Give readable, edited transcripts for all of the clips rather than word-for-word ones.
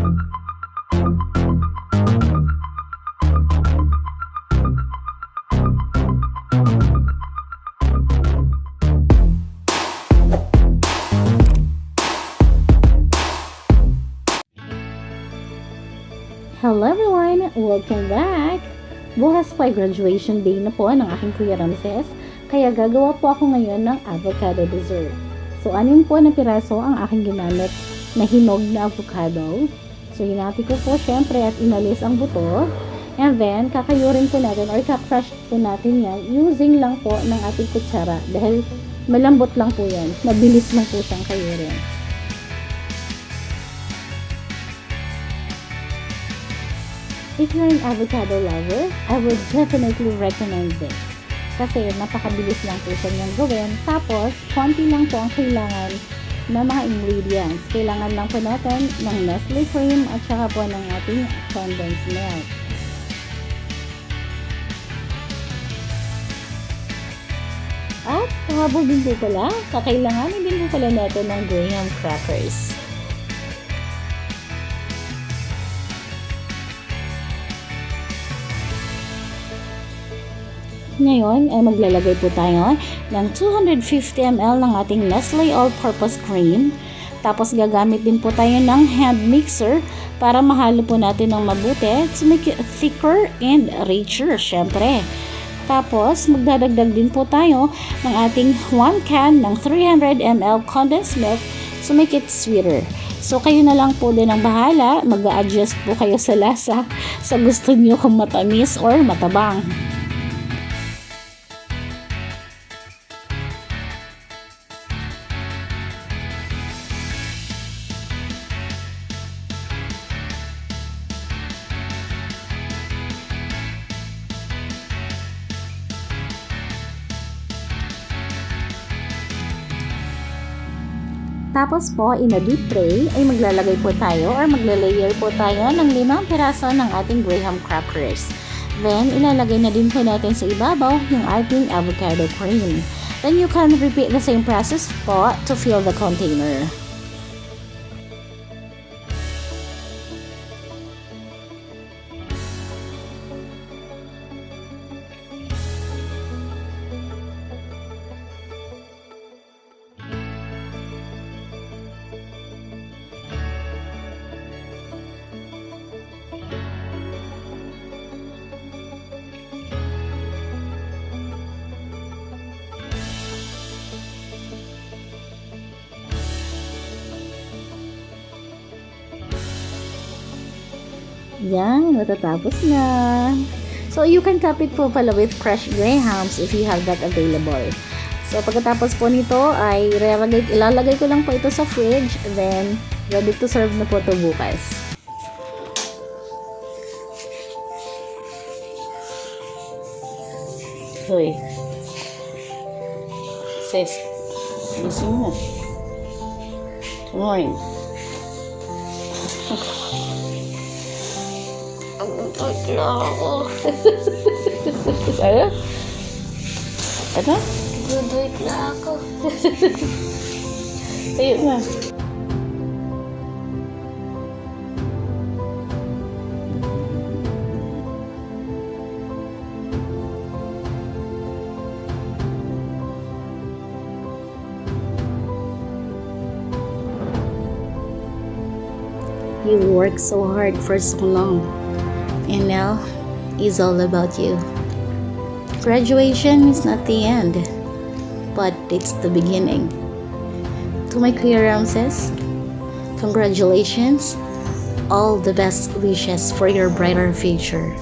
Hello everyone! Welcome back! Bukas po ay graduation day na po ng aking Kuya Ramses, kaya gagawa po ako ngayon ng avocado dessert. So, 6 po na piraso ang aking ginamit na hinog na avocado. So, hinati ko po syempre at inalis ang buto. And then, kakayurin po natin or kakrush po natin yan using lang po ng ating kutsara dahil malambot lang po yan. Mabilis lang po siyang kayurin. If you're an avocado lover, I would definitely recommend this. Kasi napakabilis lang po siya niyang gawin. Tapos, konti lang po ang kailangan na mga ingredients. Kailangan lang po natin ng Nestle cream at saka po ng ating condensed milk. At kahabol din po pala, kakailanganin din po pala natin ng graham crackers. Ngayon ay maglalagay po tayo ng 250 ml ng ating Nestle All-Purpose Cream. Tapos gagamit din po tayo ng hand mixer para mahalo po natin ng mabuti to make it thicker and richer syempre. Tapos magdadagdag din po tayo ng ating 1 can ng 300 ml condensed milk to make it sweeter. So kayo na lang po din ang bahala, mag-a-adjust po kayo sa lasa sa gusto niyo kung matamis or matabang. Tapos po, in a deep tray, ay maglalagay po tayo or maglalayer po tayo ng 5 piraso ng ating graham crackers. Then, ilalagay na din po natin sa ibabaw yung ating avocado cream. Then, you can repeat the same process po to fill the container. Yan, matatapos na. So, you can top it po pala with crushed grahams if you have that available. So, pagkatapos po nito ay ilalagay ko lang po ito sa fridge. Then, ready to serve na po ito bukas. Hoy. Sis, gising mo. Good morning. Pagod na ako. Ano? Ano? Good na ako. Ayun na. You worked so hard for so long. And now, it's all about you. Graduation is not the end, but it's the beginning. To my Kuya Ramses, congratulations. All the best wishes for your brighter future.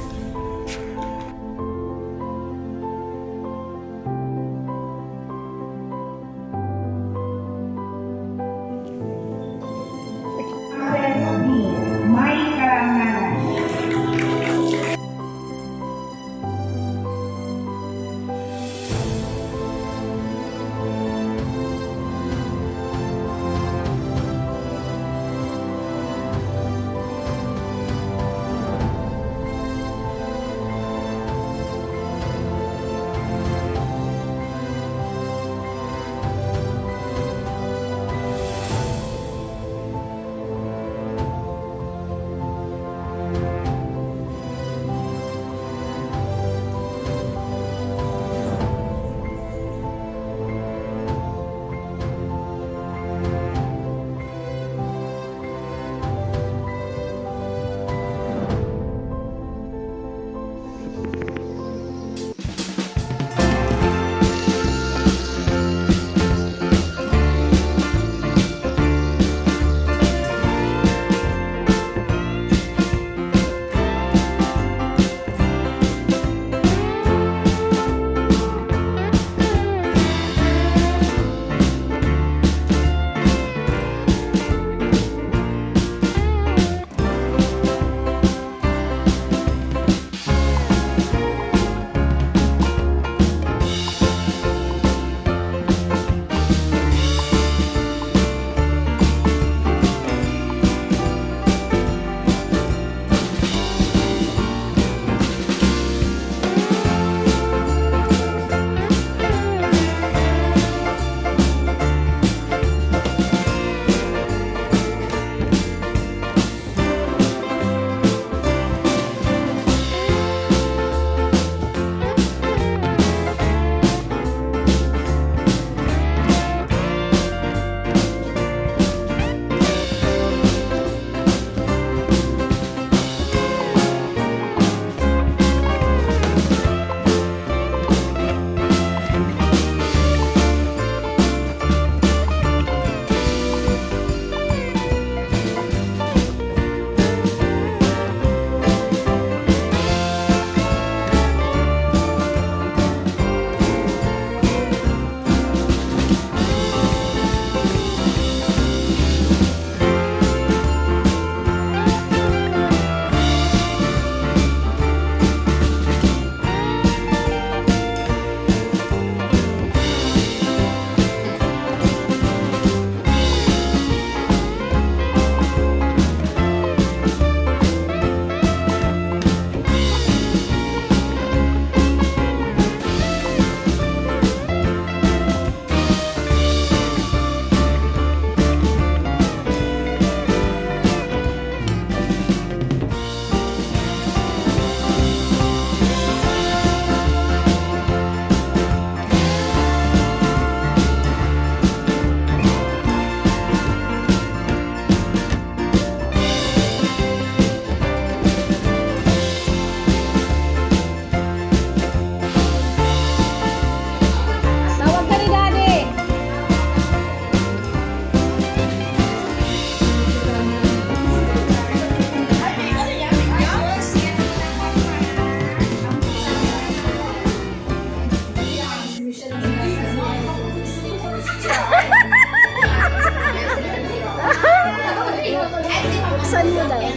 Buksan mo daw. Ano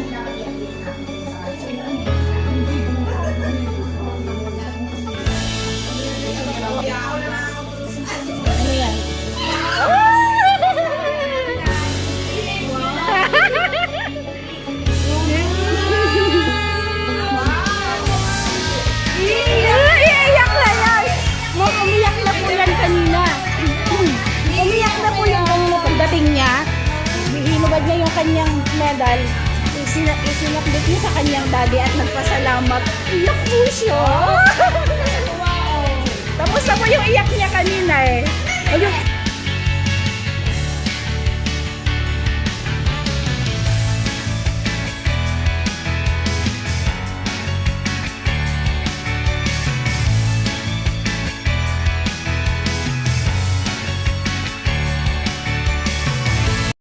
yan? Iiyak na yan! Umiyak na po yan kanina. Umiyak na po yung pagdating niya. Hinubad niya yung kanyang medal. Isinaplit niya sa kanyang daddy at nagpasalamat. Iyak po siya. Tapos na po yung iyak niya kanina eh. Ayun.